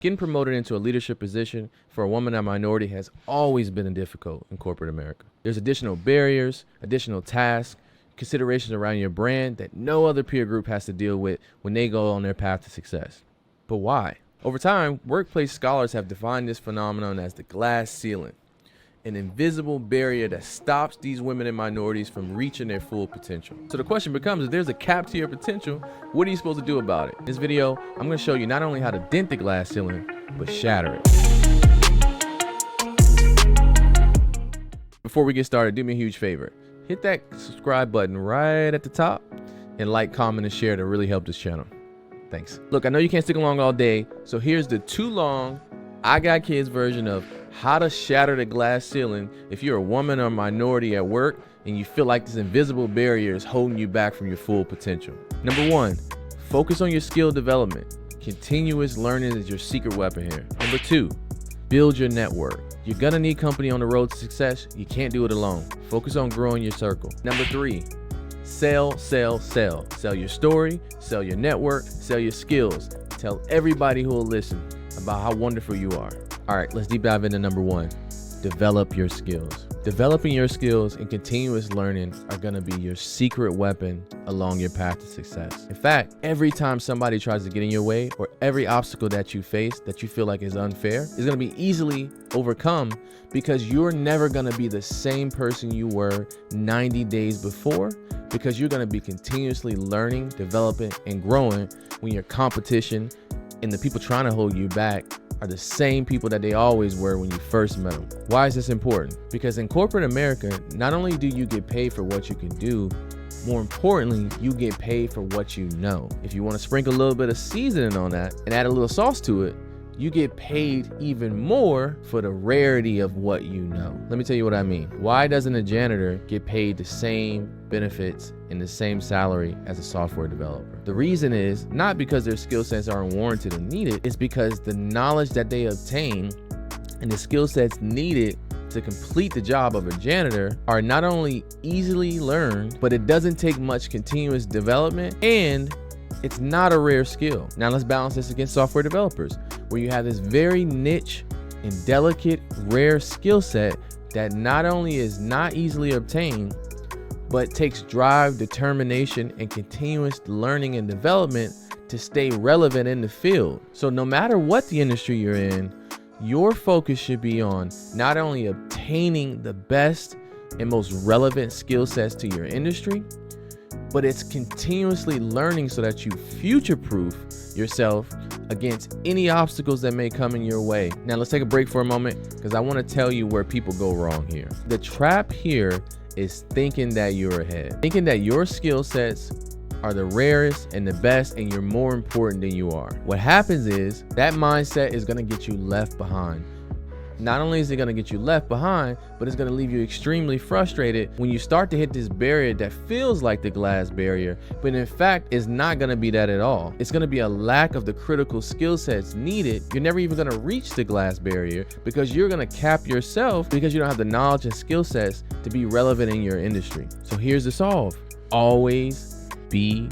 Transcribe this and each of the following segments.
Getting promoted into a leadership position for a woman or minority has always been difficult in corporate America. There's additional barriers, additional tasks, considerations around your brand that no other peer group has to deal with when they go on their path to success. But why? Over time, workplace scholars have defined this phenomenon as the glass ceiling, an invisible barrier that stops these women and minorities from reaching their full potential. So the question becomes, if there's a cap to your potential, what are you supposed to do about it? In this video, I'm going to show you not only how to dent the glass ceiling, but shatter it. Before we get started, do me a huge favor. Hit that subscribe button right at the top and like, comment, and share to really help this channel. Thanks. Look, I know you can't stick along all day, so here's the too long I Got Kids version of how to shatter the glass ceiling if you're a woman or minority at work and you feel like this invisible barrier is holding you back from your full potential. Number one, focus on your skill development. Continuous learning is your secret weapon here. Number two, build your network. You're gonna need company on the road to success. You can't do it alone. Focus on growing your circle. Number three, sell, sell, sell. Sell your story, sell your network, sell your skills. Tell everybody who will listen about how wonderful you are. All right, let's deep dive into number one. Develop your skills. Developing your skills and continuous learning are gonna be your secret weapon along your path to success. In fact, every time somebody tries to get in your way or every obstacle that you face that you feel like is unfair is gonna be easily overcome because you're never gonna be the same person you were 90 days before, because you're gonna be continuously learning, developing, and growing when your competition and the people trying to hold you back are the same people that they always were when you first met them. Why is this important? Because in corporate America, not only do you get paid for what you can do, more importantly, you get paid for what you know. If you want to sprinkle a little bit of seasoning on that and add a little sauce to it, you get paid even more for the rarity of what you know. Let me tell you what I mean. Why doesn't a janitor get paid the same benefits and the same salary as a software developer? The reason is not because their skill sets aren't warranted or needed, it's because the knowledge that they obtain and the skill sets needed to complete the job of a janitor are not only easily learned, but it doesn't take much continuous development, and it's not a rare skill. Now let's balance this against software developers, where you have this very niche and delicate, rare skill set that not only is not easily obtained, but takes drive, determination, and continuous learning and development to stay relevant in the field. So no matter what the industry you're in, your focus should be on not only obtaining the best and most relevant skill sets to your industry, but it's continuously learning so that you future-proof yourself against any obstacles that may come in your way. Now let's take a break for a moment, because I want to tell you where people go wrong here. The trap here is thinking that you're ahead, thinking that your skill sets are the rarest and the best and you're more important than you are. What happens is that mindset is going to get you left behind. Not only is it going to get you left behind, but it's going to leave you extremely frustrated when you start to hit this barrier that feels like the glass barrier, but in fact is not going to be that at all. It's going to be a lack of the critical skill sets needed. You're never even going to reach the glass barrier because you're going to cap yourself because you don't have the knowledge and skill sets to be relevant in your industry. So here's the solve. Always be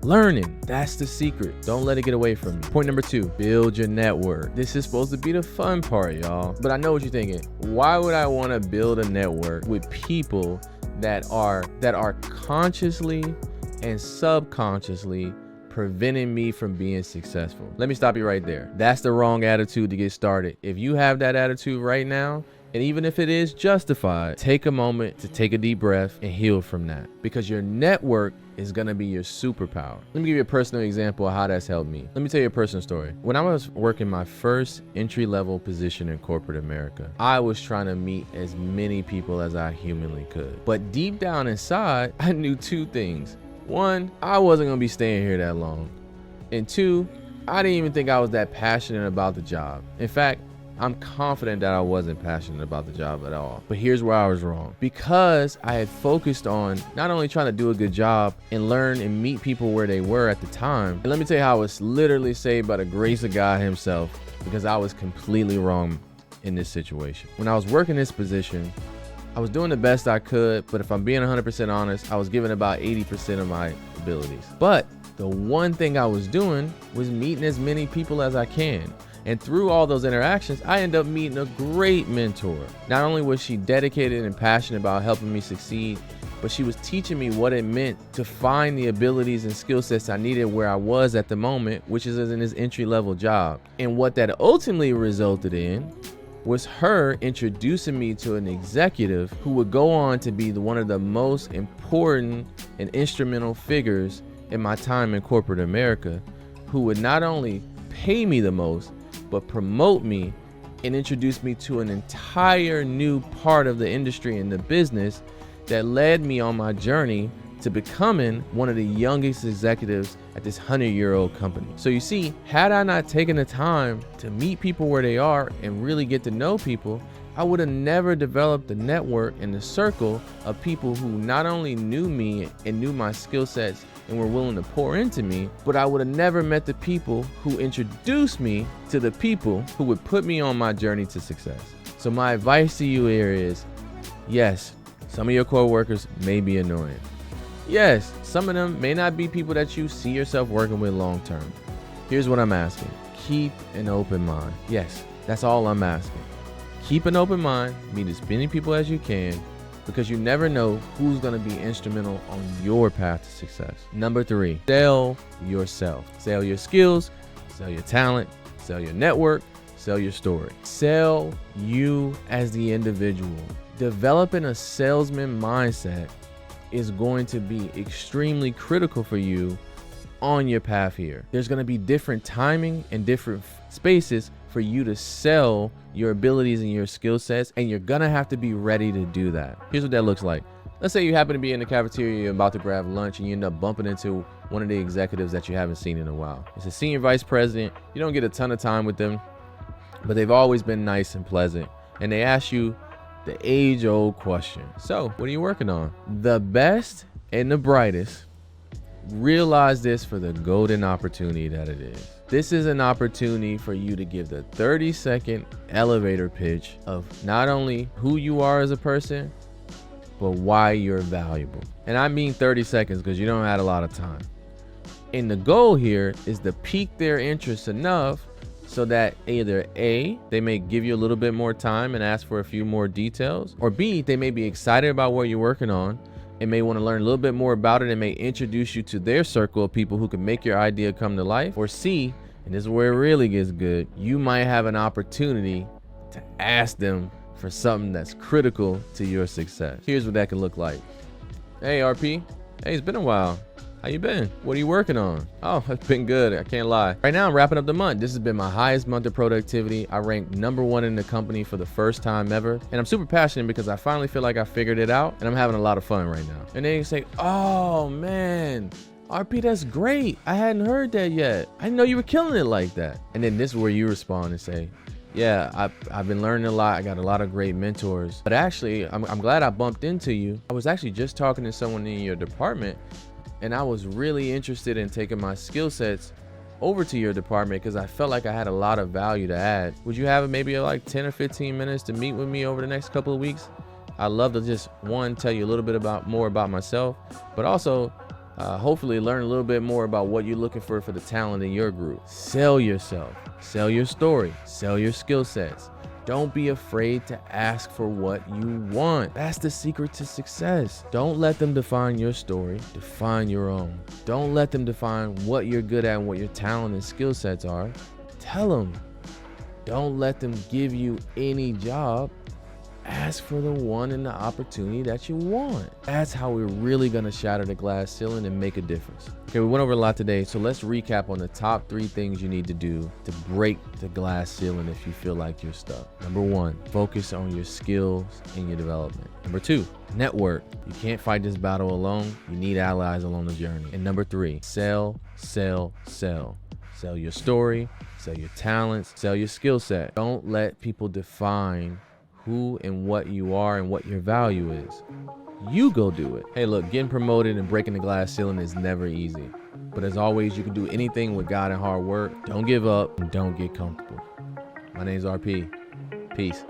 learning. That's the secret. Don't let it get away from you. Point number two, build your network. This is supposed to be the fun part, y'all. But I know what you're thinking. Why would I want to build a network with people that are consciously and subconsciously preventing me from being successful? Let me stop you right there. That's the wrong attitude to get started. If you have that attitude right now, and even if it is justified, take a moment to take a deep breath and heal from that, because your network is gonna be your superpower. Let me give you a personal example of how that's helped me. Let me tell you a personal story. When I was working my first entry-level position in corporate America, I was trying to meet as many people as I humanly could. But deep down inside, I knew two things. One, I wasn't gonna be staying here that long. And two, I didn't even think I was that passionate about the job. In fact, I'm confident that I wasn't passionate about the job at all. But here's where I was wrong. Because I had focused on not only trying to do a good job and learn and meet people where they were at the time. And let me tell you how I was literally saved by the grace of God himself, because I was completely wrong in this situation. When I was working this position, I was doing the best I could, but if I'm being 100% honest, I was giving about 80% of my abilities. But the one thing I was doing was meeting as many people as I can. And through all those interactions, I ended up meeting a great mentor. Not only was she dedicated and passionate about helping me succeed, but she was teaching me what it meant to find the abilities and skill sets I needed where I was at the moment, which is in this entry-level job. And what that ultimately resulted in was her introducing me to an executive who would go on to be one of the most important and instrumental figures in my time in corporate America, who would not only pay me the most, but promote me and introduce me to an entire new part of the industry and the business that led me on my journey to becoming one of the youngest executives at this 100-year-old company. So you see, had I not taken the time to meet people where they are and really get to know people, I would have never developed the network and the circle of people who not only knew me and knew my skill sets and were willing to pour into me, but I would have never met the people who introduced me to the people who would put me on my journey to success. So my advice to you here is, yes, some of your coworkers may be annoying. Yes, some of them may not be people that you see yourself working with long term. Here's what I'm asking. Keep an open mind. Yes, that's all I'm asking. Keep an open mind, meet as many people as you can, because you never know who's going to be instrumental on your path to success. Number 3, sell yourself. Sell your skills, sell your talent, sell your network, sell your story. Sell you as the individual. Developing a salesman mindset is going to be extremely critical for you on your path here. There's going to be different timing and different spaces for you to sell your abilities and your skill sets, and you're gonna have to be ready to do that. Here's what that looks like. Let's say you happen to be in the cafeteria, you're about to grab lunch, and you end up bumping into one of the executives that you haven't seen in a while. It's a senior vice president. You don't get a ton of time with them, but they've always been nice and pleasant, and they ask you the age-old question. So, what are you working on? The best and the brightest realize this for the golden opportunity that it is. This is an opportunity for you to give the 30-second elevator pitch of not only who you are as a person, but why you're valuable. And I mean 30 seconds because you don't have a lot of time. And the goal here is to pique their interest enough so that either A, they may give you a little bit more time and ask for a few more details, or B, they may be excited about what you're working on and may want to learn a little bit more about it and may introduce you to their circle of people who can make your idea come to life. Or C, and this is where it really gets good, you might have an opportunity to ask them for something that's critical to your success. Here's what that can look like. Hey, RP. Hey, it's been a while. How you been? What are you working on? Oh, it's been good. I can't lie. Right now, I'm wrapping up the month. This has been my highest month of productivity. I ranked #1 in the company for the first time ever. And I'm super passionate because I finally feel like I figured it out and I'm having a lot of fun right now. And they say, oh man, RP, that's great. I hadn't heard that yet. I didn't know you were killing it like that. And then this is where you respond and say, yeah, I've been learning a lot. I got a lot of great mentors. But actually, I'm glad I bumped into you. I was actually just talking to someone in your department, and I was really interested in taking my skill sets over to your department because I felt like I had a lot of value to add. Would you have maybe like 10 or 15 minutes to meet with me over the next couple of weeks? I'd love to just, one, tell you a little bit more about myself, but also hopefully learn a little bit more about what you're looking for the talent in your group. Sell yourself, sell your story, sell your skill sets. Don't be afraid to ask for what you want. That's the secret to success. Don't let them define your story, define your own. Don't let them define what you're good at and what your talent and skill sets are. Tell them. Don't let them give you any job. Ask for the one and the opportunity that you want. That's how we're really gonna shatter the glass ceiling and make a difference. Okay, we went over a lot today, so let's recap on the top 3 things you need to do to break the glass ceiling if you feel like you're stuck. Number 1, focus on your skills and your development. Number 2, network. You can't fight this battle alone. You need allies along the journey. And number 3, sell, sell, sell. Sell your story, sell your talents, sell your skill set. Don't let people define who and what you are and what your value is. You go do it. Hey, look, getting promoted and breaking the glass ceiling is never easy. But as always, you can do anything with God and hard work. Don't give up and don't get comfortable. My name's RP. Peace.